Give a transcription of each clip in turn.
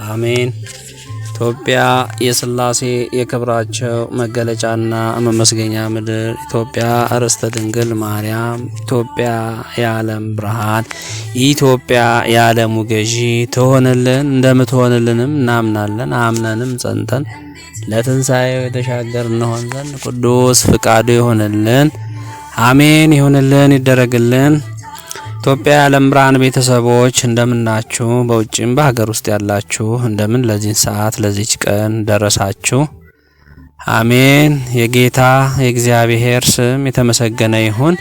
አሜን። ኢትዮጵያ የሥላሴ የክብራቸው መገለጫና መመስገኛ ምድር፣ ኢትዮጵያ ርስተ ድንግል ማርያም፣ ኢትዮጵያ የዓለም ብርሃን፣ ኢትዮጵያ የዓለሙ ገዢ ትሆንልን። እንደምትሆንልንም እናምናለን። አምነንም ጸንተን ለትንሣኤው የተሻገር እንሆን ዘንድ ቅዱስ ፍቃዱ ይሆንልን። አሜን። ይሆንልን፣ ይደረግልን። ኢትዮጵያ የዓለም ብርሃን ቤተሰቦች እንደምናችሁ፣ በውጭም በሀገር ውስጥ ያላችሁ እንደምን ለዚህ ሰዓት ለዚች ቀን ደረሳችሁ? አሜን። የጌታ የእግዚአብሔር ስም የተመሰገነ ይሁን።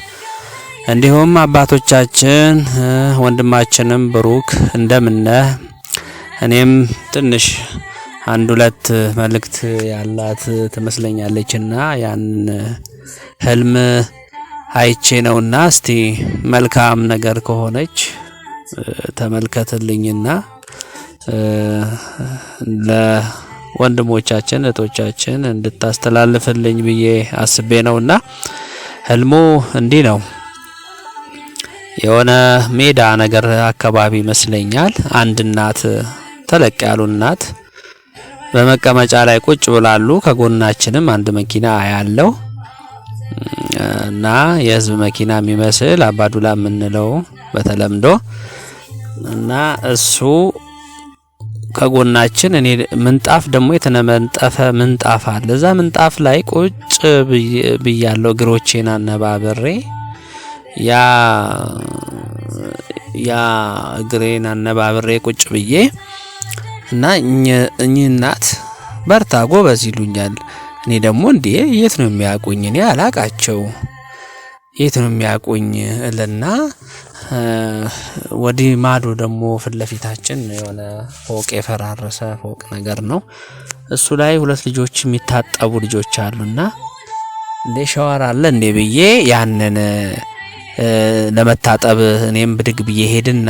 እንዲሁም አባቶቻችን ወንድማችንም ብሩክ እንደምነህ፣ እኔም ትንሽ አንድ ሁለት መልእክት ያላት ትመስለኛለችና ያን ህልም አይቼ ነውና እስቲ መልካም ነገር ከሆነች ተመልከትልኝና ለወንድሞቻችን እህቶቻችን እንድታስተላልፍልኝ ብዬ አስቤ ነውና ህልሙ እንዲህ ነው። የሆነ ሜዳ ነገር አካባቢ ይመስለኛል። አንድ እናት፣ ተለቅ ያሉ እናት በመቀመጫ ላይ ቁጭ ብላሉ። ከጎናችንም አንድ መኪና ያለው እና የህዝብ መኪና የሚመስል አባዱላ የምንለው በተለምዶ እና እሱ ከጎናችን፣ እኔ ምንጣፍ ደግሞ የተነመንጠፈ ምንጣፍ አለ። እዛ ምንጣፍ ላይ ቁጭ ብያለሁ፣ እግሮቼን አነባብሬ ያ እግሬን አነባብሬ ቁጭ ብዬ እና እኚህ እናት በርታ ጎበዝ ይሉኛል። እኔ ደግሞ እንዴ የት ነው የሚያቁኝ? እኔ አላቃቸው የት ነው የሚያቁኝ እልና ወዲህ ማዶ ደግሞ ፊት ለፊታችን የሆነ ፎቅ የፈራረሰ ፎቅ ነገር ነው። እሱ ላይ ሁለት ልጆች የሚታጠቡ ልጆች አሉና እንዴ ሻወር አለ እንዴ ብዬ ያንን ለመታጠብ እኔም ብድግ ብዬ ሄድና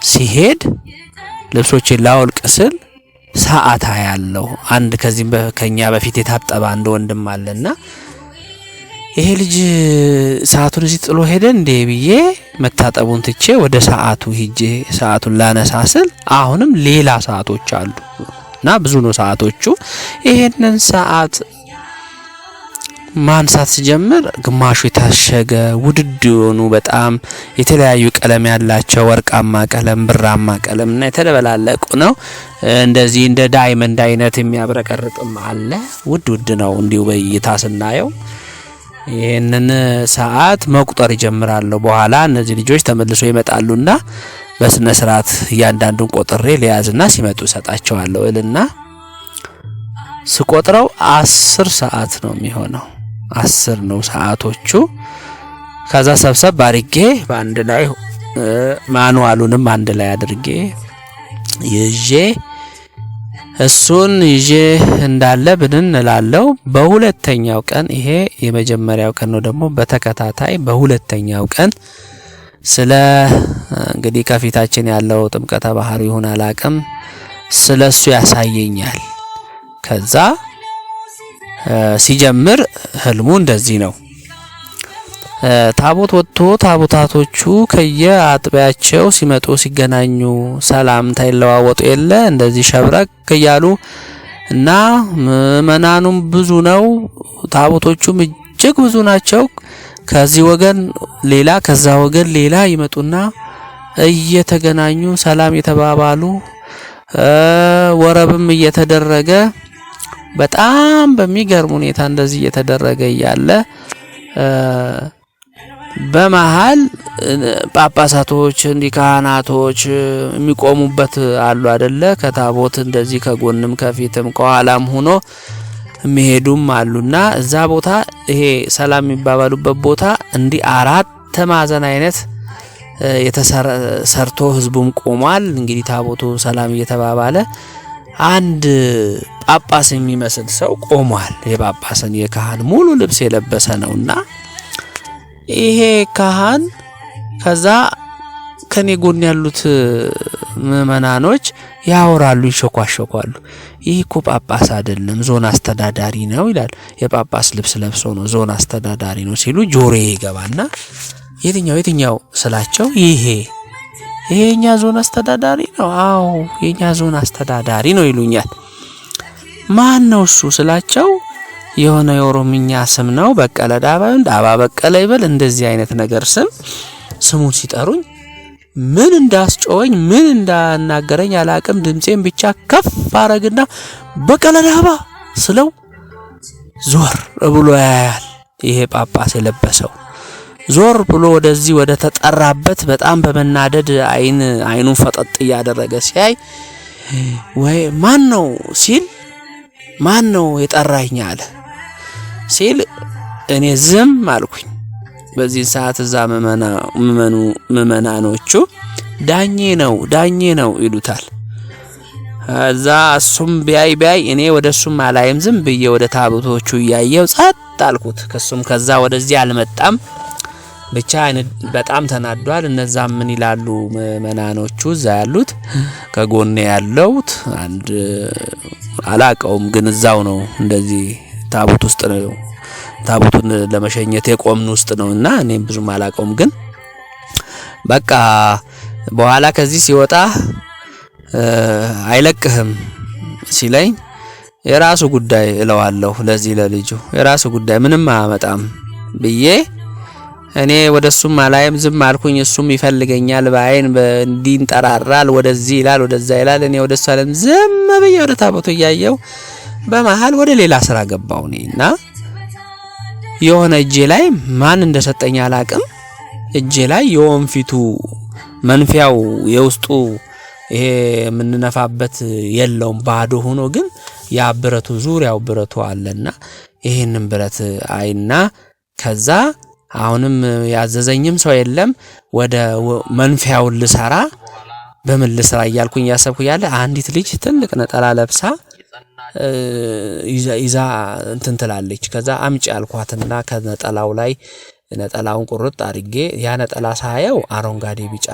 ሲሄድ ልብሶቼን ላወልቅ ስል ሰዓት ያለው አንድ ከዚህም ከኛ በፊት የታጠበ አንድ ወንድም አለና ይሄ ልጅ ሰዓቱን እዚህ ጥሎ ሄደ እንዴ ብዬ መታጠቡን ትቼ ወደ ሰዓቱ ሄጄ ሰዓቱን ላነሳስል አሁንም ሌላ ሰዓቶች አሉና ብዙ ነው ሰዓቶቹ። ይሄንን ሰዓት ማንሳት ሲጀምር ግማሹ የታሸገ ውድድ የሆኑ በጣም የተለያዩ ቀለም ያላቸው ወርቃማ ቀለም፣ ብራማ ቀለም እና የተደበላለቁ ነው። እንደዚህ እንደ ዳይመንድ አይነት የሚያብረቀርቅም አለ። ውድ ነው እንዲሁ በእይታ ስናየው። ይሄንን ሰዓት መቁጠር ይጀምራሉ። በኋላ እነዚህ ልጆች ተመልሶ ይመጣሉና በስነ ስርዓት እያንዳንዱን ቆጥሬ ሊያዝና ሲመጡ ሰጣቸዋለሁ እልና ስቆጥረው 10 ሰዓት ነው የሚሆነው። 10 ነው ሰዓቶቹ። ከዛ ሰብሰብ አድርጌ በአንድ ላይ ማኑዋሉንም አንድ ላይ አድርጌ እሱን ይዤ እንዳለ ብንን እላለሁ። በሁለተኛው ቀን ይሄ የመጀመሪያው ቀን ነው። ደግሞ በተከታታይ በሁለተኛው ቀን ስለ እንግዲህ ከፊታችን ያለው ጥምቀተ ባህር ይሁን አላቅም ስለሱ ያሳየኛል። ከዛ ሲጀምር ህልሙ እንደዚህ ነው። ታቦት ወጥቶ ታቦታቶቹ ከየአጥቢያቸው ሲመጡ ሲገናኙ ሰላምታ ይለዋወጡ የለ እንደዚህ ሸብረቅ እያሉ እና ምእመናኑም ብዙ ነው፣ ታቦቶቹም እጅግ ብዙ ናቸው። ከዚህ ወገን ሌላ ከዛ ወገን ሌላ ይመጡና እየተገናኙ ሰላም የተባባሉ ወረብም እየተደረገ በጣም በሚገርም ሁኔታ እንደዚህ እየተደረገ እያለ በመሃል ጳጳሳቶች እንዲህ ካህናቶች የሚቆሙበት አሉ አይደለ? ከታቦት እንደዚህ ከጎንም ከፊትም ከኋላም ሆኖ የሚሄዱም አሉና እዛ ቦታ ይሄ ሰላም የሚባባሉበት ቦታ እንዲህ 4 ማዕዘን አይነት የተሰርቶ ህዝቡም ቆሟል። እንግዲህ ታቦቱ ሰላም እየተባባለ አንድ ጳጳስ የሚመስል ሰው ቆሟል። የጳጳስን የካህን ሙሉ ልብስ የለበሰ ነውና ይሄ ካህን ከዛ ከኔ ጎን ያሉት ምእመናኖች ያወራሉ፣ ይሸኳሸኳሉ። ይህ እኮ ጳጳስ አይደለም ዞን አስተዳዳሪ ነው ይላል። የጳጳስ ልብስ ለብሶ ነው ዞን አስተዳዳሪ ነው ሲሉ ጆሮዬ ይገባና የትኛው ስላቸው ይሄ የኛ ዞን አስተዳዳሪ ነው? አዎ የኛ ዞን አስተዳዳሪ ነው ይሉኛል። ማን ነው እሱ ስላቸው የሆነ የኦሮምኛ ስም ነው፣ በቀለ ዳባ በቀለ ይበል እንደዚህ አይነት ነገር ስሙን ሲጠሩኝ ምን እንዳስጮኸኝ ምን እንዳናገረኝ አላቅም። ድምጼን ብቻ ከፍ አረግና በቀለ ዳባ ስለው ዞር ብሎ ያያል። ይሄ ጳጳስ የለበሰው ዞር ብሎ ወደዚህ ወደ ተጠራበት በጣም በመናደድ አይኑን ፈጠጥ ያደረገ ሲያይ ወይ ማን ነው ሲል ማን ነው የጠራኝ አለ ሲል እኔ ዝም አልኩኝ። በዚህ ሰዓት እዛ ምእመናኖቹ ዳኜ ነው ይሉታል። እዛ እሱም ቢያይ እኔ ወደሱም አላይም፣ ዝም ብዬ ወደ ታቦቶቹ ያየው ጸጥ አልኩት። ከዛ ወደዚህ አልመጣም። ብቻ በጣም ተናዷል። እነዛም ምን ይላሉ ምእመናኖቹ እዛ ያሉት ከጎኔ ያለውት አንድ አላቀውም፣ ግን እዛው ነው እንደዚህ ታቦት ውስጥ ነው ታቦቱን ለመሸኘት የቆምን ውስጥ ነውና እኔም ብዙም አላቀውም። ግን በቃ በኋላ ከዚህ ሲወጣ አይለቅህም ሲለኝ የራሱ ጉዳይ እለዋለሁ። ለዚህ ለልጁ የራሱ ጉዳይ ምንም አያመጣም ብዬ እኔ ወደሱም አላይም፣ ዝም አልኩኝ። እሱም ይፈልገኛል በአይን እንዲንጠራራል፣ ወደዚህ ይላል ወደዛ ይላል። እኔ ወደሱ አለም ዝም ብዬ ወደ ታቦቱ ያየው በመሃል ወደ ሌላ ስራ ገባው ነውና የሆነ እጄ ላይ ማን እንደሰጠኝ አላቅም። እጄ ላይ የወንፊቱ መንፊያው የውስጡ ይሄ የምንነፋበት የለውም ባዶ ሆኖ ግን ያ ብረቱ ዙሪያው ብረቱ አለና ይሄንን ብረት አይና ከዛ አሁንም ያዘዘኝም ሰው የለም ወደ መንፊያው ልሰራ በምን ልስራ እያልኩኝ ያሰብኩ ያለ አንዲት ልጅ ትልቅ ነጠላ ለብሳ ይዛ እንትን ትላለች። ከዛ አምጪ አልኳትና ከነጠላው ላይ ነጠላውን ቁርጥ አድርጌ ያ ነጠላ ሳየው አረንጓዴ ቢጫ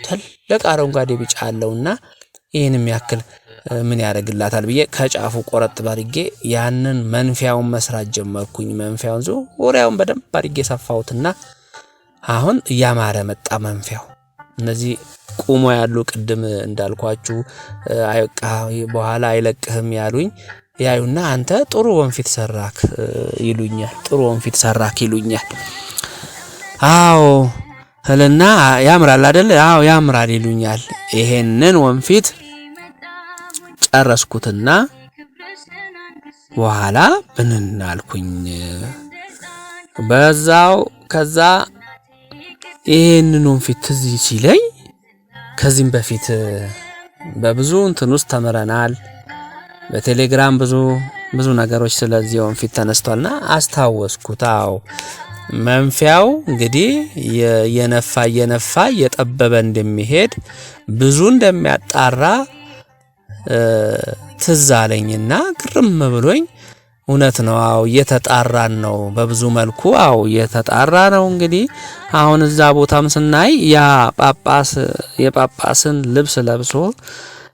ትልቅ አረንጓዴ ቢጫ አለውና ይሄንም ያክል ምን ያደርግላታል ብዬ ከጫፉ ቆረጥ ባርጌ ያንን መንፊያውን መስራት ጀመርኩኝ። መንፊያውን ዙሪያውን በደንብ አድርጌ ሰፋውትና አሁን ያማረ መጣ መንፊያው። እነዚህ ቁሞ ያሉ ቅድም እንዳልኳችሁ አይቃ በኋላ አይለቅህም ያሉኝ ያዩና አንተ ጥሩ ወንፊት ሰራክ ይሉኛል። ጥሩ ወንፊት ሰራክ ይሉኛል። አዎ ህልና ያምራል አይደል? አዎ ያምራል ይሉኛል። ይሄንን ወንፊት ጨረስኩትና በኋላ ብንናልኩኝ በዛው ከዛ ይሄንን ወንፊት ትዝ ሲለኝ ከዚህም በፊት በብዙ እንትን ውስጥ ተመረናል። በቴሌግራም ብዙ ነገሮች ስለዚህ ወንፊት ተነስቷልና አስታወስኩት። አዎ መንፊያው እንግዲህ የነፋ የጠበበ እንደሚሄድ ብዙ እንደሚያጣራ ትዝ አለኝና ግርም ብሎኝ እውነት ነው። አዎ እየተጣራን ነው በብዙ መልኩ። አዎ እየተጣራ ነው። እንግዲህ አሁን እዛ ቦታም ስናይ ያ ጳጳስ የጳጳስን ልብስ ለብሶ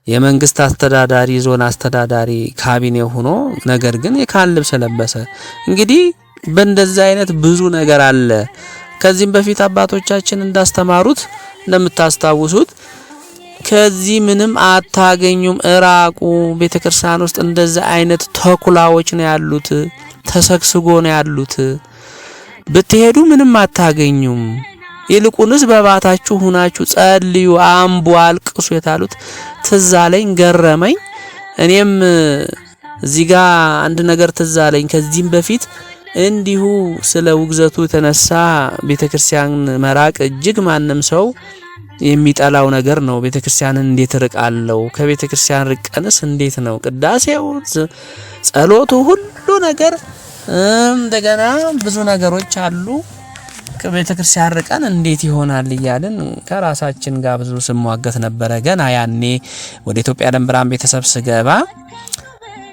የመንግስት አስተዳዳሪ ዞን አስተዳዳሪ ካቢኔ ሆኖ ነገር ግን የካህን ልብስ ለበሰ። እንግዲህ በእንደዚህ አይነት ብዙ ነገር አለ። ከዚህም በፊት አባቶቻችን እንዳስተማሩት እንደምታስታውሱት ከዚህ ምንም አታገኙም፣ እራቁ። ቤተክርስቲያን ውስጥ እንደዚህ አይነት ተኩላዎች ነው ያሉት፣ ተሰግስጎ ነው ያሉት። ብትሄዱ ምንም አታገኙም። ይልቁንስ በባታችሁ ሁናችሁ ጸልዩ፣ አንቡ፣ አልቅሱ የታሉት ትዝ አለኝ፣ ገረመኝ። እኔም እዚህ ጋር አንድ ነገር ትዝ አለኝ። ከዚህም በፊት እንዲሁ ስለ ውግዘቱ የተነሳ ቤተክርስቲያን መራቅ እጅግ ማንም ሰው የሚጠላው ነገር ነው። ቤተክርስቲያንን እንዴት ርቃለው? ከቤተክርስቲያን ርቀንስ እንዴት ነው? ቅዳሴው፣ ጸሎቱ፣ ሁሉ ነገር እንደገና ብዙ ነገሮች አሉ። ከቤተክርስቲያን ርቀን እንዴት ይሆናል እያልን ከራሳችን ጋር ብዙ ስሟገት ነበረ። ገና ያኔ ወደ ኢትዮጵያ ዓለም ብርሃን ቤተሰብ ስገባ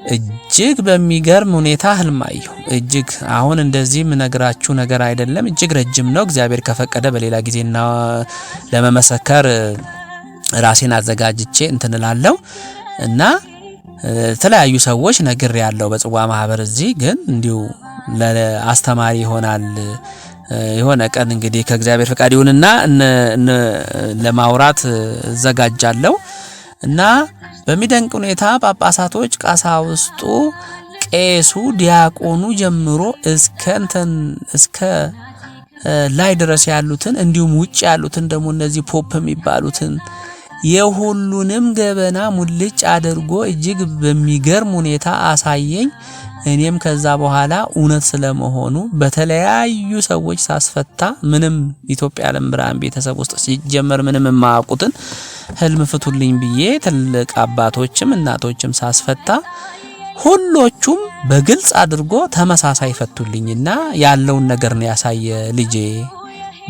እጅግ በሚገርም ሁኔታ ህልማየሁ። እጅግ አሁን እንደዚህ ምነግራችሁ ነገር አይደለም፣ እጅግ ረጅም ነው። እግዚአብሔር ከፈቀደ በሌላ ጊዜና ለመመሰከር ራሴን አዘጋጅቼ እንትንላለው እና ተለያዩ ሰዎች ነግሬ ያለው በጽዋ ማህበር። እዚህ ግን እንዲሁ ለአስተማሪ ይሆናል የሆነ ቀን እንግዲህ ከእግዚአብሔር ፈቃድ ይሁንና ለማውራት ዘጋጃለሁ እና በሚደንቅ ሁኔታ ጳጳሳቶች፣ ቀሳውስቱ፣ ቄሱ፣ ዲያቆኑ ጀምሮ እስከ ላይ ድረስ ያሉትን እንዲሁም ውጭ ያሉትን ደግሞ እነዚህ ፖፕ የሚባሉትን የሁሉንም ገበና ሙልጭ አድርጎ እጅግ በሚገርም ሁኔታ አሳየኝ። እኔም ከዛ በኋላ እውነት ስለመሆኑ በተለያዩ ሰዎች ሳስፈታ ምንም ኢትዮጵያ ዓለም ብርሃን ቤተሰብ ውስጥ ሲጀመር ምንም የማያውቁትን ህልም ፍቱልኝ ብዬ ትልቅ አባቶችም እናቶችም ሳስፈታ ሁሎቹም በግልጽ አድርጎ ተመሳሳይ ፈቱልኝና ያለውን ነገር ነው ያሳየ። ልጄ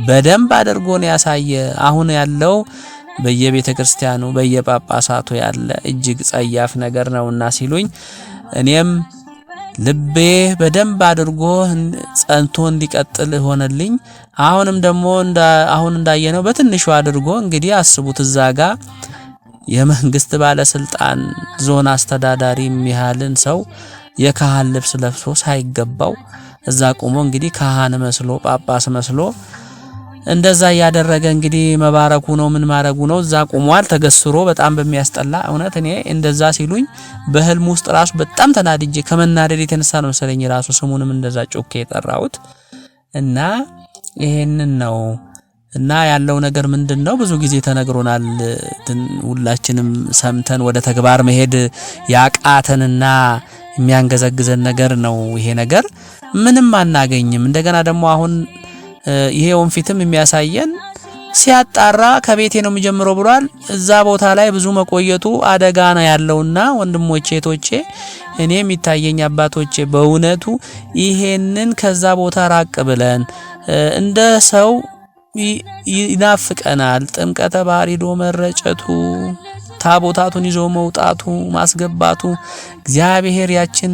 በደንብ አድርጎ ነው ያሳየ። አሁን ያለው በየቤተ ክርስቲያኑ በየጳጳሳቱ ያለ እጅግ ጸያፍ ነገር ነውና ሲሉኝ እኔም ልቤ በደንብ አድርጎ ጸንቶ እንዲቀጥል ሆነልኝ። አሁንም ደግሞ አሁን እንዳየነው በትንሹ አድርጎ እንግዲህ አስቡት እዛጋ የመንግስት ባለስልጣን ዞን አስተዳዳሪ የሚያልን ሰው የካህን ልብስ ለብሶ ሳይገባው እዛ ቆሞ እንግዲህ ካህን መስሎ ጳጳስ መስሎ እንደዛ ያደረገ እንግዲህ መባረኩ ነው ምን ማረጉ ነው እዛ ቆሟል ተገስሮ በጣም በሚያስጠላ እውነት እኔ እንደዛ ሲሉኝ በህልም ውስጥ ራሱ በጣም ተናድጄ ከመናደድ የተነሳ ነው መሰለኝ ራሱ ስሙንም እንደዛ ጮኬ የጠራሁት እና ይሄንን ነው እና ያለው ነገር ምንድነው ብዙ ጊዜ ተነግሮናል። ሁላችንም ሰምተን ወደ ተግባር መሄድ ያቃተንና የሚያንገዘግዘን ነገር ነው። ይሄ ነገር ምንም አናገኝም። እንደገና ደግሞ አሁን ይሄ ወንፊትም የሚያሳየን ሲያጣራ ከቤቴ ነው የሚጀምረው ብሏል። እዛ ቦታ ላይ ብዙ መቆየቱ አደጋ ነው ያለውና ወንድሞቼ ቶቼ እኔም ይታየኝ አባቶቼ በእውነቱ ይሄንን ከዛ ቦታ ራቅ ብለን እንደ ሰው ይናፍቀናል። ጥምቀተ ባህር ሄዶ መረጨቱ ታቦታቱን ይዞ መውጣቱ ማስገባቱ እግዚአብሔር ያችን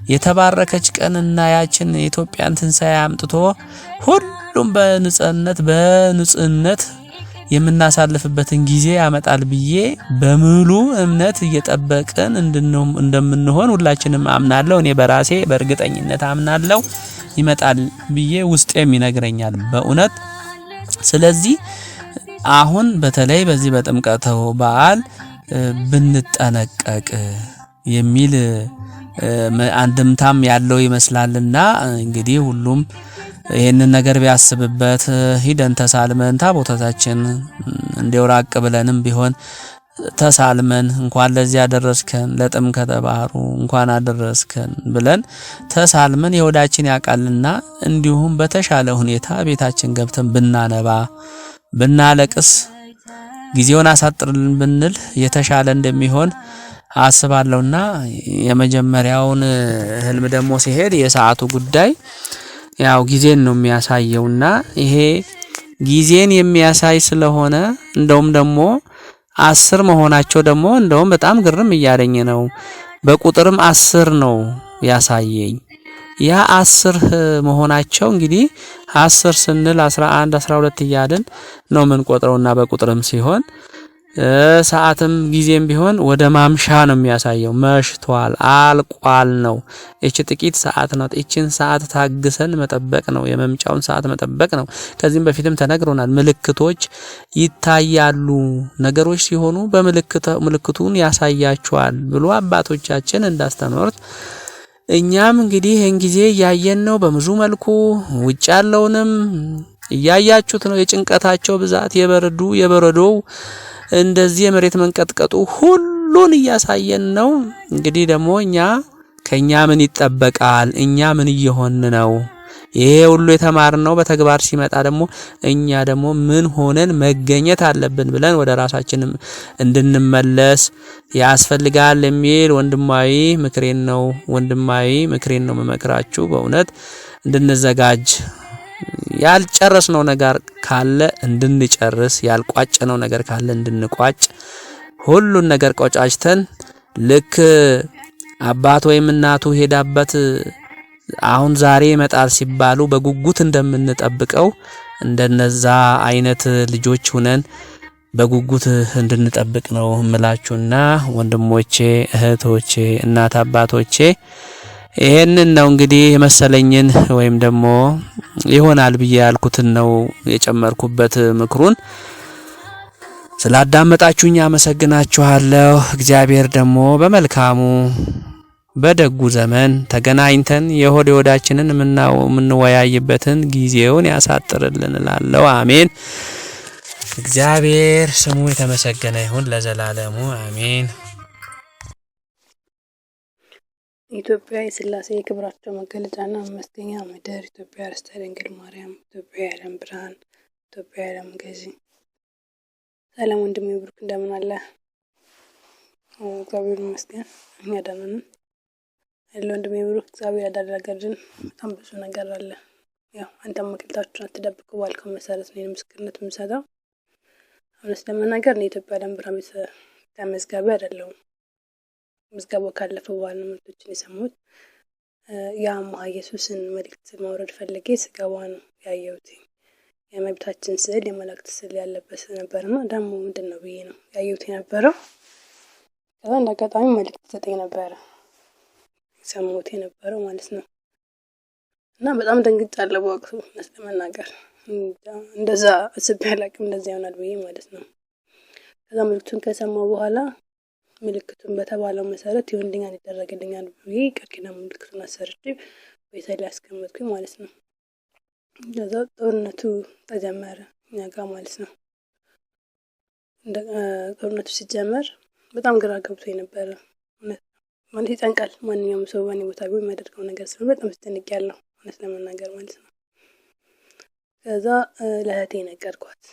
የተባረከች ቀንና ያችን የኢትዮጵያን ትንሳኤ አምጥቶ ሁሉም በንጽህነት የምናሳልፍበትን ጊዜ ያመጣል ብዬ በሙሉ እምነት እየጠበቅን እንደምንሆን ሁላችንም አምናለሁ። እኔ በራሴ በእርግጠኝነት አምናለሁ ይመጣል ብዬ ውስጤም ይነግረኛል በእውነት። ስለዚህ አሁን በተለይ በዚህ በጥምቀተ በዓል ብንጠነቀቅ የሚል አንድምታም ያለው ይመስላልና እንግዲህ ሁሉም ይሄንን ነገር ቢያስብበት ሂደን ተሳልመን ታቦታችን እንደውራቅ ብለንም ቢሆን ተሳልመን እንኳን ለዚህ ያደረስከን ለጥምቀተ ባህሩ እንኳን አደረስከን ብለን ተሳልመን የወዳችን ያቃልና እንዲሁም በተሻለ ሁኔታ ቤታችን ገብተን ብናነባ ብናለቅስ ጊዜውን አሳጥርልን ብንል የተሻለ እንደሚሆን አስባለሁና የመጀመሪያውን ህልም ደግሞ ሲሄድ የሰዓቱ ጉዳይ ያው ጊዜን ነው የሚያሳየውና ይሄ ጊዜን የሚያሳይ ስለሆነ እንደውም ደግሞ 10 መሆናቸው ደግሞ እንደውም በጣም ግርም እያለኝ ነው። በቁጥርም 10 ነው ያሳየኝ። ያ 10 መሆናቸው እንግዲህ 10 ስንል 11 12 እያልን ነው ምን ቆጥረውና በቁጥርም ሲሆን ሰዓትም ጊዜም ቢሆን ወደ ማምሻ ነው የሚያሳየው። መሽቷል አልቋል ነው። እቺ ጥቂት ሰዓት ነው። እቺን ሰዓት ታግሰን መጠበቅ ነው። የመምጫውን ሰዓት መጠበቅ ነው። ከዚህም በፊትም ተነግሮናል። ምልክቶች ይታያሉ። ነገሮች ሲሆኑ ምልክቱን ያሳያቸዋል ብሎ አባቶቻችን እንዳስተማሩት እኛም እንግዲህ ይሄን ጊዜ ያየን ነው። በብዙ መልኩ ውጭ ያለውንም እያያችሁት ነው። የጭንቀታቸው ብዛት የበረዶው እንደዚህ የመሬት መንቀጥቀጡ ሁሉን እያሳየን ነው። እንግዲህ ደግሞ ከኛ ምን ይጠበቃል? እኛ ምን እየሆን ነው? ይሄ ሁሉ የተማርነው በተግባር ሲመጣ ደግሞ እኛ ደግሞ ምን ሆነን መገኘት አለብን ብለን ወደ ራሳችንም እንድንመለስ ያስፈልጋል የሚል ወንድማዊ ምክሬን ነው መመክራችሁ። በእውነት እንድንዘጋጅ ያልጨረስነው ነገር ካለ እንድንጨርስ ያልቋጨነው ነገር ካለ እንድንቋጭ ሁሉን ነገር ቆጫጭተን ልክ አባት ወይም እናቱ ሄዳበት አሁን ዛሬ ይመጣል ሲባሉ በጉጉት እንደምንጠብቀው እንደነዛ አይነት ልጆች ሆነን በጉጉት እንድንጠብቅ ነው እምላችሁና ወንድሞቼ እህቶቼ እናት አባቶቼ ይሄንን ነው እንግዲህ የመሰለኝን ወይም ደግሞ ይሆናል ብዬ ያልኩትን ነው የጨመርኩበት ምክሩን። ስላዳመጣችሁኝ አመሰግናችኋለሁ። እግዚአብሔር ደግሞ በመልካሙ በደጉ ዘመን ተገናኝተን የሆድ ወዳችንን የምንወያይበትን ጊዜውን ያሳጥርልን እላለሁ። አሜን። እግዚአብሔር ስሙ የተመሰገነ ይሁን ለዘላለሙ አሜን። ኢትዮጵያ የሥላሴ የክብራቸው መገለጫና መመስገኛ ምድር፣ ኢትዮጵያ ርስተ ድንግል ማርያም፣ ኢትዮጵያ የዓለም ብርሃን፣ ኢትዮጵያ የዓለም ገዢ። ሰላም ወንድሜ ብሩክ እንደምን አለ? እግዚአብሔር ይመስገን እኛ ደህና ነን። ወንድሜ ብሩክ እግዚአብሔር ያደረገልን በጣም ብዙ ነገር አለ። ያው አንተም መቅደታችሁን አትደብቁ ባልከው መሰረት ነው ምስክርነት የምሰጠው። እውነት ለመናገር ነው የኢትዮጵያ የዓለም ብርሃን ተመዝጋቢ አይደለሁም። ምዝገባው ካለፈ በኋላ መልእክቶችን የሰማሁት የአምሃ ኢየሱስን መልእክት ማውረድ ፈልጌ ስገባ ነው ያየሁት። የእመቤታችን ስዕል የመላእክት ስዕል ያለበት ነበርና ደግሞ ምንድነው ብዬ ነው ያየሁት የነበረው። ከዛ እንዳጋጣሚ መልእክት ሰጠኝ ነበረ ሰማሁት የነበረው ማለት ነው። እና በጣም ደንግጫለሁ በወቅቱ እውነት ለመናገር እንደዛ አስቤ አላውቅም እንደዛ ይሆናል ብዬ ማለት ነው። ከዛ መልእክቱን ከሰማሁ በኋላ ምልክቱን በተባለው መሰረት ይሁንልኛል ይደረግልኛል ብዬ ቃል ኪዳን ምልክቱን አሰርቼ ቤቴ ላይ አስቀመጥኩኝ ማለት ነው። ከዛ ጦርነቱ ተጀመረ እኛ ጋር ማለት ነው። ጦርነቱ ሲጀመር በጣም ግራ ገብቶኝ ነበረ ማለት ይጨንቃል። ማንኛውም ሰው በእኔ ቦታ ቢሆን የሚያደርገው ነገር ስለሆነ በጣም አስጨንቄያለሁ እውነት ለመናገር ማለት ነው። ከዛ ለእህቴ ነገርኳት።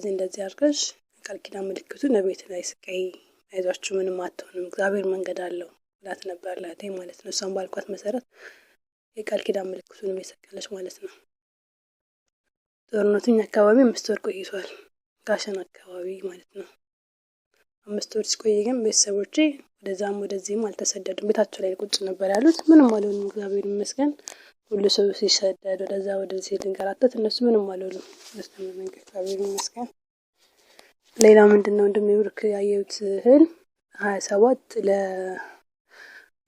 እንደዚህ አድርገሽ ቃል ኪዳን ምልክቱን ለቤት ላይ ስቀይ አይዟችሁ ምንም አትሆንም እግዚአብሔር መንገድ አለው ብላት ነበር ለእህቴ ማለት ነው። እሷም ባልኳት መሰረት የቃል ኪዳን ምልክቱን የሰቀለች ማለት ነው። ጦርነቱን አካባቢ 5 ወር ቆይቷል። ጋሸን አካባቢ ማለት ነው። 5 ወር ሲቆይ ግን ቤተሰቦቼ ወደዛም ወደዚህም አልተሰደዱም። ቤታቸው ላይ ቁጭ ነበር ያሉት። ምንም አልሆኑም እግዚአብሔር ይመስገን። ሁሉ ሰው ሲሰደድ ወደዛ ወደዚህ ሲንከራተት እነሱ ምንም አልሆኑም። እግዚአብሔር ይመስገን። ሌላ ምንድነው እንደሚብርክ ያየሁት ህል 27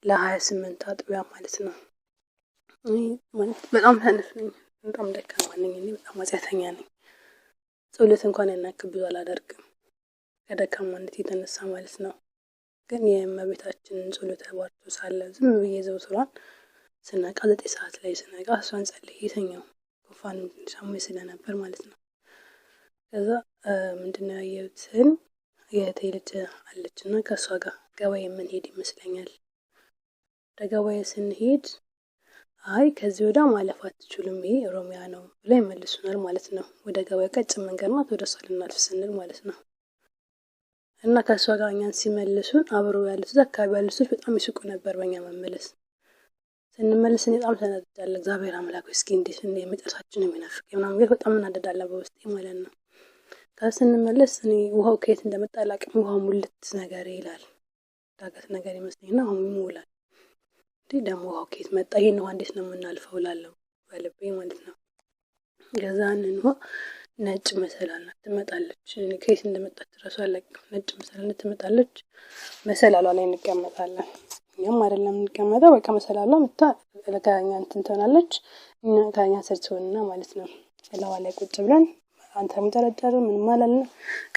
ለ28 አጥቢያ ማለት ነው። ማለት በጣም ሰነፍ ነኝ፣ በጣም ደካማ ነኝ፣ በጣም ኃጢአተኛ ነኝ። ጸሎት እንኳን ያናክል ብዙ አላደርግም ከደካማነት የተነሳ ማለት ነው። ግን የእመቤታችንን ጸሎት ተባርቶ ሳለ ዝም ብዬ ዘውትሯን ስነቃ 9 ሰዓት ላይ ስነቃ እሷን ጸልዬ የተኛው ጉንፋን ሳሙኝ ስለነበር ማለት ነው። ከዛ ምንድነው ያየሁት የእህቴ ልጅ አለችና ከሷ ጋር ገበያ የምንሄድ ይመስለኛል። ገበያ ስንሄድ አይ ከዚህ ወዳ ማለፍ አትችሉም ይሄ ኦሮሚያ ነው ብለው ይመልሱናል ማለት ነው። ወደ ገበያ ቀጭን መንገድ ናት ወደ እሷ ልናልፍ ስንል ማለት ነው። እና ከሷ ጋር እኛን ሲመልሱን አብሮ ያሉት አካባቢ ያሉት በጣም ይስቁ ነበር በእኛ መመለስ። ስንመለስ እኔ በጣም ተናድጃለሁ። እግዚአብሔር አምላክ እስኪ እንዴት ነው የመጨረሻችን የሚናፍቅ ምናምን ግን በጣም እናደዳለሁ በውስጤ ማለት ነው። ከስንመለስ እኔ ውሃው ከየት እንደመጣ አላውቅም። ውሃው ሙልት ነገር ይላል ዳገት ነገር ይመስለኝና አሁን ይሞላል። ደግሞ ውሃው ከየት መጣ ይሄን ውሃ እንዴት ነው የምናልፈው እላለሁ በልቤ ማለት ነው። ገዛንን ውሃ ነጭ መሰላል ናት ትመጣለች። እኔ ከየት እንደመጣች እራሱ አላውቅም። ነጭ መሰላል ትመጣለች። መሰላሏ ላይ እንቀመጣለን። እኛም አይደለም እንቀመጣው በቃ መሰላሏ መጣ ለካኛ እንትን ትሆናለች። እና ካኛ ሰርተውና ማለት ነው ለዋ ላይ ቁጭ ብለን አንተ ምንጠረጠር ምን ማለት ነው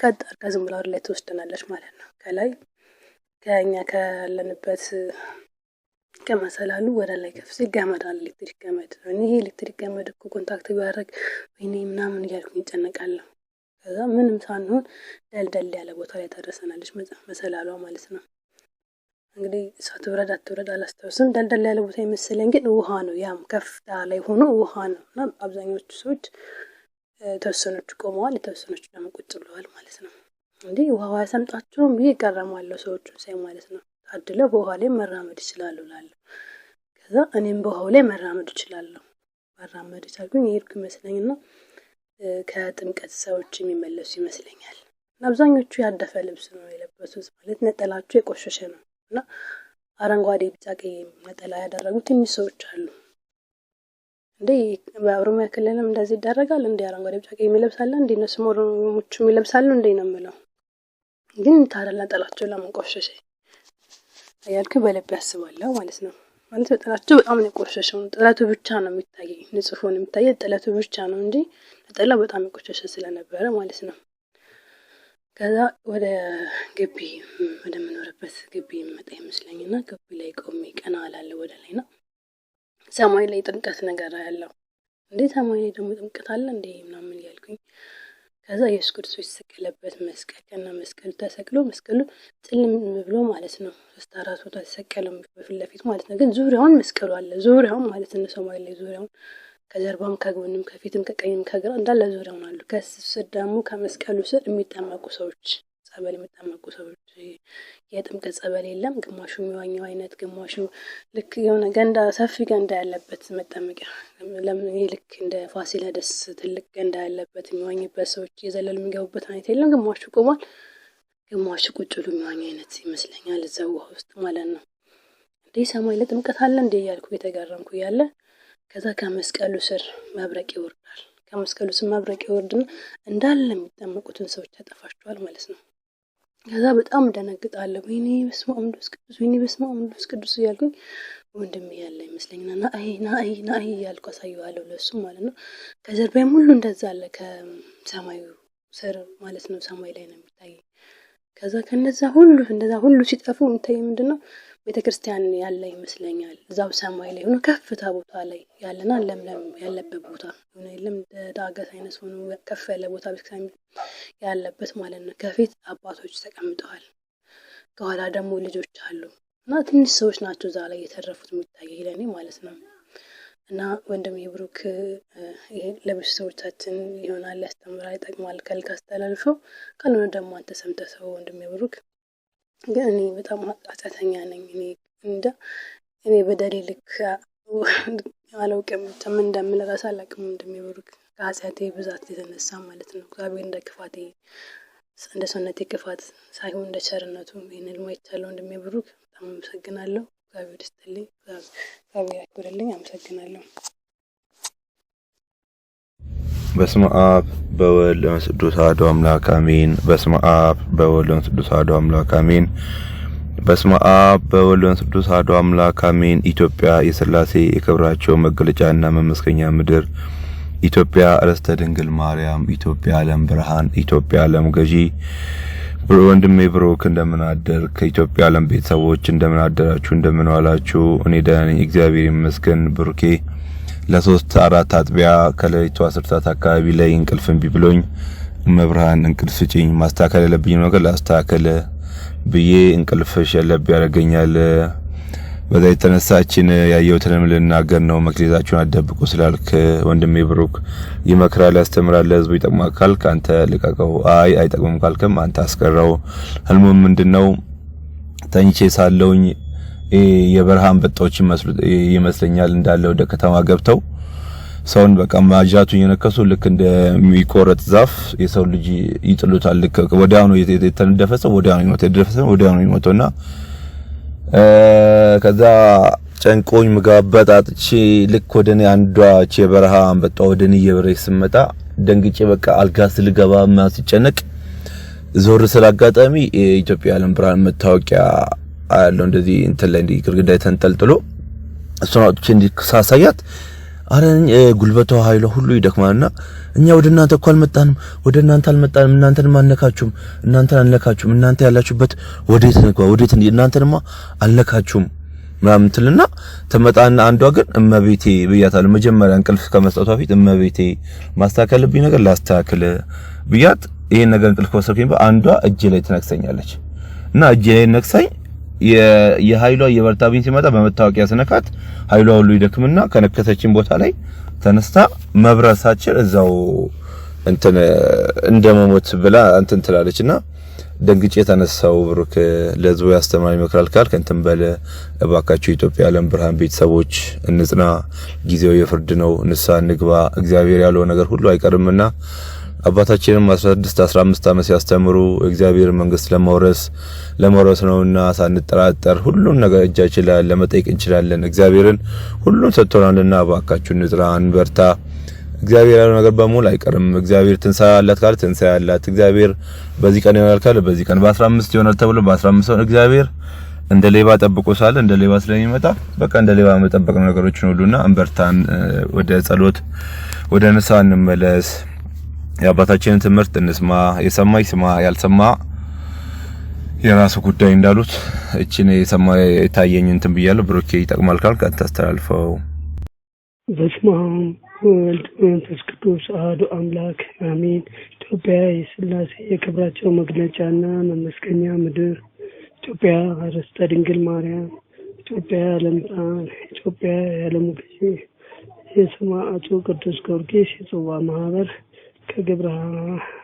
ቀጥ አርጋ ዝም ብላ ላይ ተወስደናለች ማለት ነው። ከላይ ከኛ ካለንበት ከመሰላሉ ወደ ላይ ከፍ ሲል ገመድ አለ ኤሌክትሪክ ገመድ ነው። ይሄ ኤሌክትሪክ ገመድ እኮ ኮንታክት ቢያደርግ ወይኔ ምናምን እያልኩኝ እጨነቃለሁ። ከዛ ምንም ሳንሆን ደልደል ያለ ቦታ ላይ ተደረሰናለች መሰላሏ ማለት ነው። እንግዲህ እሳት ወረዳ አትወረዳ አላስታውስም። ደልደል ያለ ቦታ ይመስለኝ ግን ውሃ ነው። ያም ከፍታ ላይ ሆኖ ውሃ ነው እና አብዛኞቹ ሰዎች ተወሰኖቹ ቆመዋል፣ የተወሰኖቹ ደግሞ ቁጭ ብለዋል ማለት ነው። እንዴ ውሃው ያሰምጣቸውም ብዬ እገረማለሁ ሰዎቹን ሳይ ማለት ነው። ታድለው በውሃ ላይ መራመድ ይችላሉ እላለሁ። ከዛ እኔም በውሃው ላይ መራመድ እችላለሁ። መራመድ ይቻልኩኝ የሄድኩ ይመስለኝና ከጥምቀት ሰዎች የሚመለሱ ይመስለኛል። እና አብዛኞቹ ያደፈ ልብስ ነው የለበሱት ማለት ነጠላቸው የቆሸሸ ነው እና አረንጓዴ ቢጫ ቀይ ነጠላ ያደረጉ ትንሽ ሰዎች አሉ። እንዴ በኦሮሚያ ክልልም እንደዚህ ይደረጋል እንዴ? አረንጓዴ ቢጫ ቀይ ይለብሳሉ እንዴ? እነሱ ኦሮሞዎቹ ይለብሳሉ እንዴ ነው የምለው። ግን ታዲያ ነጠላቸው ለምን ቆሸሸ እያልኩ በልቤ አስባለሁ ማለት ነው። ማለት ጥላቸው በጣም ነው የቆሸሸው። ጥለቱ ብቻ ነው የሚታየኝ፣ ንጹህ ነው የሚታየው ጥለቱ ብቻ ነው እንጂ ጥላው በጣም የቆሸሸ ስለነበረ ማለት ነው። ከዛ ወደ ግቢ ወደ ምኖርበት ግቢ መጣ ይመስለኝና ግቢ ላይ ቆሜ ቀና አላለ ወደ ላይ ነው። ሰማይ ላይ ጥምቀት ነገር ያለው እንዴ ሰማይ ላይ ደግሞ ጥምቀት አለ እንዴ ምናምን ያልኩኝ። ከዛ ኢየሱስ ክርስቶስ የተሰቀለበት መስቀል እና መስቀሉ ተሰቅሎ መስቀሉ ጥልም ብሎ ማለት ነው 3-4 ቦታ ተሰቀለው በፊት ለፊት ማለት ነው። ግን ዙሪያውን መስቀሉ አለ ዙሪያውን ማለት ነው። ሰማይ ላይ ዙሪያውን ከጀርባም ከጎንም ከፊትም ከቀኝም ከግራ እንዳለ ዙሪያውን አሉ። ከስር ደግሞ ከመስቀሉ ስር የሚጠመቁ ሰዎች ጸበል የሚጠመቁ ሰዎች የጥምቀት ጸበል የለም። ግማሹ የሚዋኘው አይነት ግማሹ ልክ የሆነ ገንዳ ሰፊ ገንዳ ያለበት መጠመቂያ ለምን ልክ እንደ ፋሲለደስ ትልቅ ገንዳ ያለበት የሚዋኝበት ሰዎች የዘለሉ የሚገቡበት አይነት የለም። ግማሹ ቆሟል፣ ግማሹ ቁጭ ብሎ የሚዋኝ አይነት ይመስለኛል እዛው ውሃ ውስጥ ማለት ነው። እንዴ ሰማይ ላይ ጥምቀት አለ እንዴ እያልኩ የተገረምኩ ያለ ከዛ ከመስቀሉ ስር መብረቅ ይወርዳል። ከመስቀሉ ስር መብረቅ ይወርድና እንዳለ የሚጠመቁትን ሰዎች ያጠፋቸዋል ማለት ነው። ከዛ በጣም ደነግጣለሁ። ወይኔ በስመ አብ ወመንፈስ ቅዱስ ወይኔ በስመ አብ ወመንፈስ ቅዱስ እያልኩኝ ወንድሜ ያለ ይመስለኝና ናአይ እያልኩ አሳየዋለሁ ለሱ ማለት ነው። ከጀርባዬም ሁሉ እንደዛ አለ ከሰማዩ ስር ማለት ነው። ሰማይ ላይ ነው የሚታየው። ከዛ ከነዛ ሁሉ እንደዛ ሁሉ ሲጠፉ የሚታየው ምንድነው ቤተክርስቲያን ያለ ይመስለኛል። እዛው ሰማይ ላይ ሆኖ ከፍታ ቦታ ላይ ያለና ለምለም ያለበት ቦታ ሆኖ የለም ዳገት አይነት ሆኖ ከፍ ያለ ቦታ ቤተክርስቲያን ያለበት ማለት ነው። ከፊት አባቶች ተቀምጠዋል፣ ከኋላ ደግሞ ልጆች አሉ እና ትንሽ ሰዎች ናቸው እዛ ላይ የተረፉት የሚታየው ለኔ ማለት ነው። እና ወንድሜ ብሩክ ይሄ ለቤተሰቦቻችን ይሆናል፣ ያስተምራል፣ ይጠቅማል ካልክ አስተላልፈው፣ ካልሆነ ደግሞ አንተ ሰምተህ ሰው ወንድሜ ብሩክ ግን እኔ በጣም ኃጢአተኛ ነኝ። እኔ በደሌ ልክ አላውቅም፣ ምን እንደምል እራሱ አላውቅም። እንደሚወሩክ ከኃጢአቴ ብዛት የተነሳ ማለት ነው። እግዚአብሔር እንደ ክፋቴ እንደ ሰውነቴ ክፋት ሳይሆን እንደ ቸርነቱ ይሄንን ማይቻለው እንደሚወሩክ በጣም አመሰግናለሁ። እግዚአብሔር ይስጥልኝ፣ እግዚአብሔር ያክብርልኝ። አመሰግናለሁ። በስመ አብ በወልድ ወመንፈስ ቅዱስ አሐዱ አምላክ አሜን። በስመ አብ በወልድ ወመንፈስ ቅዱስ አሐዱ አምላክ አሜን። በስመ አብ በወልድ ወመንፈስ ቅዱስ አሐዱ አምላክ አሜን። ኢትዮጵያ የሥላሴ የክብራቸው መገለጫና መመስገኛ ምድር፣ ኢትዮጵያ ርስተ ድንግል ማርያም፣ ኢትዮጵያ ዓለም ብርሃን፣ ኢትዮጵያ ዓለም ገዢ። ወንድሜ ብሩክ እንደምን አደር? ከኢትዮጵያ ዓለም ቤተሰቦች እንደምን አደራችሁ? እንደምን ዋላችሁ? እኔ ደህና ነኝ፣ እግዚአብሔር ይመስገን። ብሩኬ ለ3-4 አጥቢያ ከሌሊቱ 10 ሰዓት አካባቢ ላይ እንቅልፍ እምቢ ብሎኝ መብርሃን እንቅልፍ ስጪኝ፣ ማስተካከል ያለብኝ ነገር ላስተካከል ብዬ እንቅልፍ ሸለብ ያደርገኛል። በዛ የተነሳችን ያየሁትንም ልናገር ነው። መክሊታችሁን አደብቁ ስላልክ ወንድሜ ብሩክ ይመክራል፣ ያስተምራል፣ ለህዝቡ ይጠቅማል ካልክ አንተ ልቀቀው፣ አይጠቅምም ካልክም አንተ አስቀረው። ህልሙም ምንድነው? ተኝቼ ሳለውኝ የበረሃ አንበጣዎች ይመስለኛል እንዳለ ወደ ከተማ ገብተው ሰውን በቃ ማጃቱን የነከሱ ልክ እንደሚቆረጥ ዛፍ የሰው ልጅ ይጥሉታል። ልክ ወዲያውኑ የተነደፈ ሰው ወዲያውኑ ይሞተውና ከዛ ጨንቆኝ ምግባጣጥቼ ልክ ወደኔ አንዷ የበረሃ አንበጣ ወደኔ እየበረች ስመጣ ደንግጬ በቃ አልጋ ስልገባ ማስጨነቅ ዞር ስላጋጣሚ የኢትዮጵያ ዓለም ብርሃን መታወቂያ አያለው እንደዚህ እንትን ላይ እንዲህ ግርግዳ ተንጠልጥሎ እሱን አውጥቼ እንዲሳሳያት አረኝ ጉልበቷ ኃይሏ ሁሉ ይደክማልና እኛ ወደ እናንተ እኮ አልመጣንም፣ ወደ እናንተ አልመጣንም፣ እናንተንም አንነካችሁም፣ እናንተ ያላችሁበት ወዴት ነው ወዴት እናንተንማ አልነካችሁም ምናምን ትልና ተመጣና አንዷ ግን እመቤቴ ብያታለሁ። መጀመሪያ እንቅልፍ ከመስጠቷ ፊት እመቤቴ ማስተካከልብኝ ነገር ላስተካክል ብያት ይሄን ነገር እንቅልፍ ወሰድኩኝ። አንዷ እጄ ላይ ትነክሰኛለች እና እጄ ላይ ነክሳኝ የኃይሏ የበርታብኝ ሲመጣ በመታወቂያ ስነካት ኃይሏ ሁሉ ይደክምና ከነከሰችን ቦታ ላይ ተነስታ መብረሳችን እዛው እንትን እንደመሞት ብላ እንትን ትላለችና ደንግጬ ተነሳው። ብሩክ ለህዝቡ ያስተምራል ይመክራል ካልክ እንትን በለ እባካችሁ ኢትዮጵያ ዓለም ብርሃን ቤተሰቦች እንጽና። ጊዜው የፍርድ ነው፣ ንስሐ እንግባ። እግዚአብሔር ያለው ነገር ሁሉ አይቀርምና አባታችንም 16-15 ዓመት ሲያስተምሩ እግዚአብሔር መንግስት ለመውረስ ነውና ሳንጠራጠር ሁሉን ነገር እጃችን ላይ ለመጠየቅ እንችላለን። እግዚአብሔርን ሁሉን ሰጥቶናልና እባካችሁ ንጽራ፣ እንበርታ። እግዚአብሔር ያለው ነገር በሙሉ አይቀርም። እግዚአብሔር ትንሣኤ አላት ካለ ትንሣኤ አላት። እግዚአብሔር በዚህ ቀን ይሆናል ካለ በዚህ ቀን በ15 ይሆናል ተብሎ በ15 እግዚአብሔር እንደ ሌባ ጠብቆ ሳለ እንደ ሌባ ስለሚመጣ በቃ እንደ ሌባ መጠበቅ ነገሮችን ሁሉና እንበርታን ወደ ጸሎት ወደ ንስሐ እንመለስ የአባታችንን ትምህርት እንስማ የሰማ ይስማ ያልሰማ የራሱ ጉዳይ እንዳሉት እቺ ነው የሰማ የታየኝ እንትን ብያለሁ ብሩኬ ይጠቅማል ካልክ አንተ አስተላልፈው በስመ አብ ወወልድ ወመንፈስ ቅዱስ አሐዱ አምላክ አሜን ኢትዮጵያ የሥላሴ የክብራቸው መግለጫና መመስገኛ ምድር ኢትዮጵያ ርስተ ድንግል ማርያም ኢትዮጵያ የዓለም ብርሃን ኢትዮጵያ የዓለም ገዢ የሰማዕቱ ቅዱስ ጊዮርጊስ የጽዋ ማህበር ከግብረ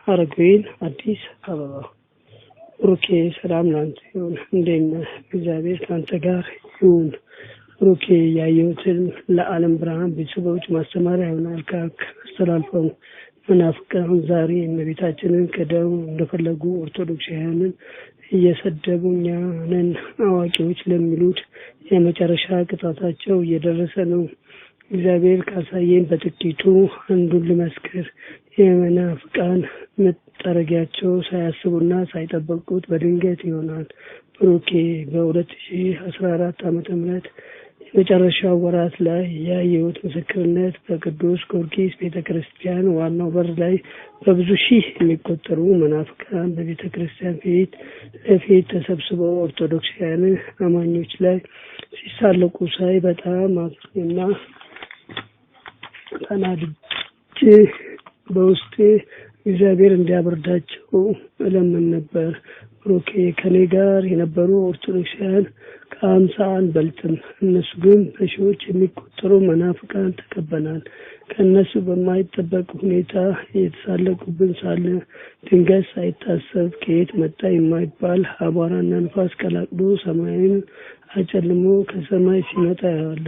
ሐረገወይን አዲስ አበባ ብሩኬ ሰላም ላንተ ይሁን እንደነ እግዚአብሔር ካንተ ጋር ይሁን ብሩኬ ያየሁትን ለዓለም ብርሃን ቤተሰቦች ማስተማሪያ ይሆናል ካስተላልፈው መናፍቃን ዛሬ እመቤታችንን ከደው እንደፈለጉ ኦርቶዶክሳውያንን እየሰደቡኛ ነን አዋቂዎች ለሚሉት የመጨረሻ ቅጣታቸው እየደረሰ ነው እግዚአብሔር ካሳየን በጥቂቱ አንዱን ልመስክር የመናፍቃን መጠረጊያቸው ሳያስቡና ሳይጠበቁት በድንገት ይሆናል ብሩኬ በ2014 ዓመተ ምህረት የመጨረሻው ወራት ላይ ያየሁት ምስክርነት በቅዱስ ጊዮርጊስ ቤተክርስቲያን ዋናው በር ላይ በብዙ ሺህ የሚቆጠሩ መናፍቃን በቤተክርስቲያን ፊት ለፊት ተሰብስበው ኦርቶዶክሳውያን አማኞች ላይ ሲሳለቁ ሳይ በጣም አዝኜና ተናድጄ በውስጤ እግዚአብሔር እንዲያበርዳቸው እለምን ነበር ብሩኬ ከኔ ጋር የነበሩ ኦርቶዶክሳውያን ከ50 አንበልጥም እነሱ ግን በሺዎች የሚቆጠሩ መናፍቃን ተቀበናል ከነሱ በማይጠበቅ ሁኔታ የተሳለቁብን ሳለ ድንገት ሳይታሰብ ከየት መጣ የማይባል አቧራና ንፋስ ቀላቅሎ ሰማይን አጨልሞ ከሰማይ ሲመጣ ያለ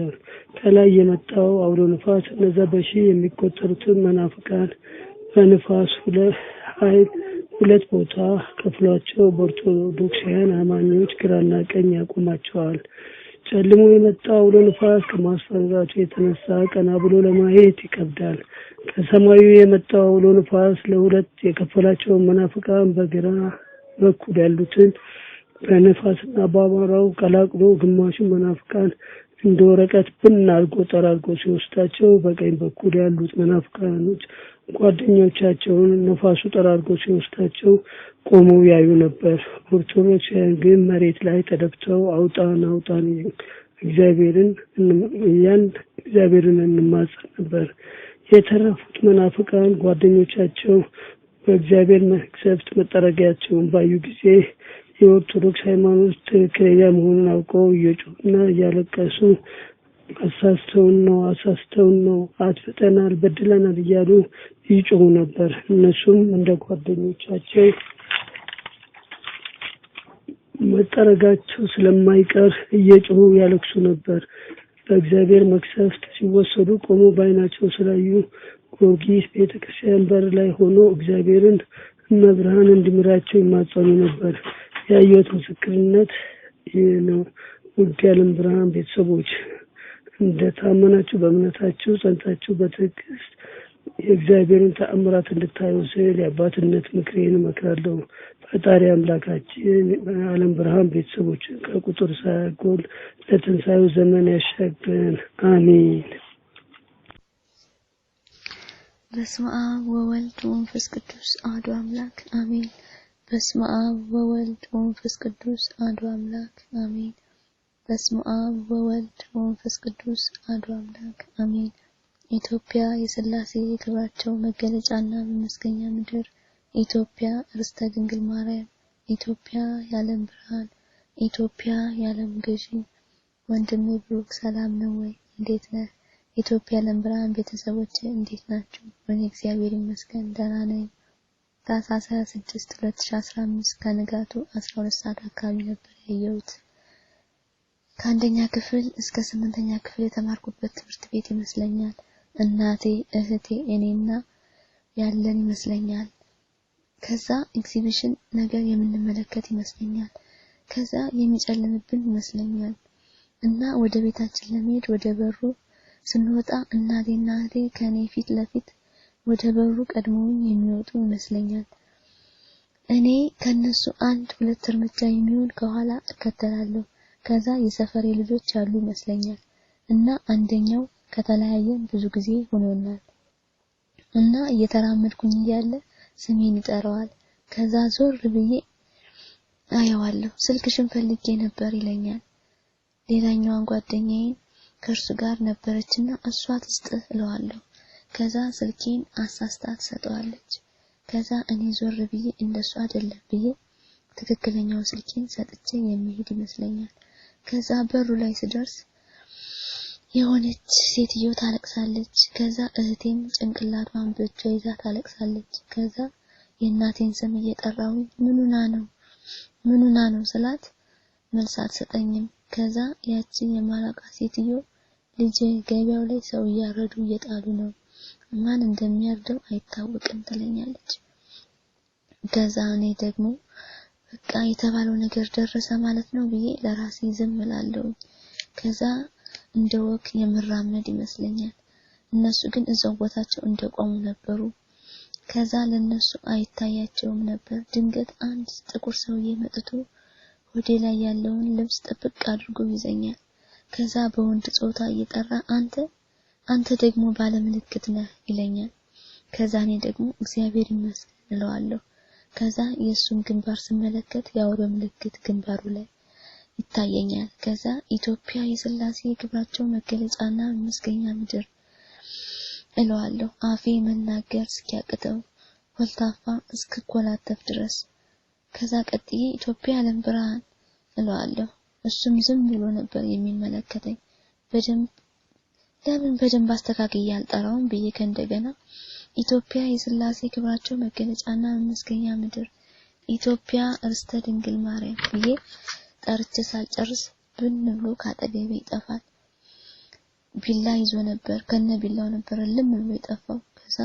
ከላይ የመጣው አውሎ ንፋስ እነዛ በሺህ የሚቆጠሩትን መናፍቃን በንፋስ ሁለት ቦታ ከፍሏቸው በኦርቶዶክሳውያን አማኞች ግራና ቀኝ ያቆማቸዋል ጨልሞ የመጣው አውሎ ንፋስ ከማስፈራራቱ የተነሳ ቀና ብሎ ለማየት ይከብዳል ከሰማዩ የመጣው አውሎ ንፋስ ለሁለት የከፈላቸው መናፍቃን በግራ በኩል ያሉትን በነፋስና ባባራው ቀላቅሎ ግማሹ መናፍቃን እንደ ወረቀት ብናርጎ ጠራርጎ ሲወስዳቸው በቀኝ በኩል ያሉት መናፍቃኖች ጓደኞቻቸውን ነፋሱ ጠራርጎ ሲወስዳቸው ቆመው ያዩ ነበር ኦርቶዶክሳውያን ግን መሬት ላይ ተደፍተው አውጣን እግዚአብሔርን እንማጸን ነበር የተረፉት መናፍቃን ጓደኞቻቸው በእግዚአብሔር መቅሰፍት መጠረጊያቸውን ባዩ ጊዜ የኦርቶዶክስ ሃይማኖት ትክክለኛ መሆኑን አውቀው እየጮሁና እያለቀሱ አሳስተውን ነው አጥፍተናል በድለናል እያሉ ይጮሁ ነበር እነሱም እንደ ጓደኞቻቸው መጠረጋቸው ስለማይቀር እየጮሁ ያለቅሱ ነበር በእግዚአብሔር መቅሰፍት ሲወሰዱ ቆሞ ባይናቸው ስላዩ ጊዮርጊስ ቤተክርስቲያን በር ላይ ሆኖ እግዚአብሔርን መብርሃን እንዲምራቸው ይማጸኑ ነበር ያየሁት ምስክርነት ነው ውድ የዓለም ብርሃን ቤተሰቦች እንደታመናችሁ በእምነታችሁ ጸንታችሁ በትዕግስት የእግዚአብሔርን ተአምራት እንድታዩ ስል የአባትነት ምክሬን እመክራለሁ ፈጣሪ አምላካችን በዓለም ብርሃን ቤተሰቦች ከቁጥር ሳያጎል ለትንሣኤው ዘመን ያሻግረን አሜን በስመ አብ ወወልድ ወመንፈስ ቅዱስ አሐዱ አምላክ አሜን በስመ አብ ወወልድ ወመንፈስ ቅዱስ አሐዱ አምላክ አሜን በስመ አብ ወወልድ ወመንፈስ ቅዱስ አሐዱ አምላክ አሜን ኢትዮጵያ የሥላሴ የክብራቸው መገለጫና መመስገኛ ምድር ኢትዮጵያ ርስተ ድንግል ማርያም ኢትዮጵያ የዓለም ብርሃን ኢትዮጵያ የዓለም ገዢ ወንድሜ ብሩክ ሰላም ነው ወይ እንዴት ነህ ኢትዮጵያ የዓለም ብርሃን ቤተሰቦች እንዴት ናችሁ እኔ እግዚአብሔር ይመስገን ደህና ነኝ ታኅሳስ 26 2015 ከንጋቱ 12 ሰዓት አካባቢ ነበር ያየሁት ከአንደኛ ክፍል እስከ 8ኛ ክፍል የተማርኩበት ትምህርት ቤት ይመስለኛል እናቴ እህቴ እኔና ያለን ይመስለኛል ከዛ ኤግዚቢሽን ነገር የምንመለከት ይመስለኛል ከዛ የሚጨልምብን ይመስለኛል እና ወደ ቤታችን ለመሄድ ወደ በሩ ስንወጣ እናቴና እህቴ ከኔ ፊት ለፊት ወደ በሩ ቀድመውኝ የሚወጡ ይመስለኛል እኔ ከነሱ 1-2 እርምጃ የሚሆን ከኋላ እከተላለሁ ከዛ የሰፈሬ ልጆች ያሉ ይመስለኛል እና አንደኛው ከተለያየን ብዙ ጊዜ ሆኖናል እና እየተራመድኩኝ እያለ ስሜን ይጠራዋል። ከዛ ዞር ብዬ አየዋለሁ። ስልክሽን ፈልጌ ነበር ይለኛል። ሌላኛዋን ጓደኛዬን ከእርሱ ጋር ነበረችና እሷ ትስጥህ እለዋለሁ። ከዛ ስልኬን አሳስታት ሰጠዋለች። ከዛ እኔ ዞር ብዬ እንደሱ አይደለም ብዬ ትክክለኛው ስልኬን ሰጥቼ የሚሄድ ይመስለኛል። ከዛ በሩ ላይ ስደርስ የሆነች ሴትዮ ታለቅሳለች። ከዛ እህቴን ጭንቅላቷን በእጇ ይዛ ታለቅሳለች። ከዛ የእናቴን ስም እየጠራው ምኑና ነው ስላት መልስ አትሰጠኝም። ከዛ ያቺ የማላቃ ሴትዮ ልጄ ገበያው ላይ ሰው እያረዱ እየጣሉ ነው፣ ማን እንደሚያርደው አይታወቅም ትለኛለች። ከዛ እኔ ደግሞ በቃ የተባለው ነገር ደረሰ ማለት ነው ብዬ ለራሴ ዝም እላለሁ። ከዛ እንደወክ የምራመድ ይመስለኛል። እነሱ ግን እዛው ቦታቸው እንደቆሙ ነበሩ። ከዛ ለነሱ አይታያቸውም ነበር። ድንገት አንድ ጥቁር ሰውዬ መጥቶ ወደ ላይ ያለውን ልብስ ጥብቅ አድርጎ ይዘኛል። ከዛ በወንድ ጾታ እየጠራ አንተ ደግሞ ባለ ምልክት ነህ ይለኛል። ከዛ እኔ ደግሞ እግዚአብሔር ይመስገን እለዋለሁ። ከዛ የሱን ግንባር ስመለከት ያው በምልክት ግንባሩ ላይ ይታየኛል። ከዛ ኢትዮጵያ የሥላሴ ክብራቸው መገለጫና መስገኛ ምድር እለዋለሁ። አፌ መናገር እስኪያቅተው ወልታፋ እስከኮላተፍ ድረስ። ከዛ ቀጥዬ ኢትዮጵያ ዓለም ብርሃን እለዋለሁ። እሱም ዝም ብሎ ነበር የሚመለከተኝ። በደንብ አስተካክዬ አልጠራውም ብዬ ከእንደገና ኢትዮጵያ የሥላሴ ክብራቸው መገለጫና መስገኛ ምድር ኢትዮጵያ ርስተ ድንግል ማርያም ብዬ ጠርቼ ሳልጨርስ ብን ብሎ ካጠገቤ ይጠፋል። ቢላ ይዞ ነበር፣ ከነ ቢላው ነበር ልም ብሎ የጠፋው። ከዛ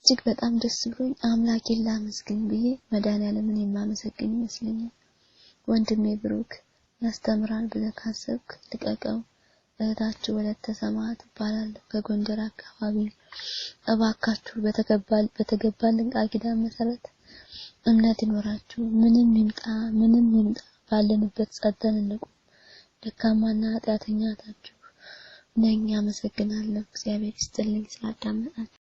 እጅግ በጣም ደስ ብሎኝ አምላኬን ላመስግን ብዬ መድኃኒዓለምን የማመሰግን ይመስለኛል። ወንድሜ ብሩክ ያስተምራል ብለህ ካሰብክ ልቀቀው። እህታችሁ ወለተ ሰማዕት እባላለሁ ከጎንደር አካባቢ። እባካችሁ በተገባልን ቃል ኪዳን መሰረት እምነት ይኖራችሁ። ምንም ይምጣ ባለንበት ጸጥተን እንቁም። ደካማና ኃጢአተኛ ታችሁ ነኝ። አመሰግናለሁ። እግዚአብሔር ይስጥልኝ ስላዳመጣችሁ።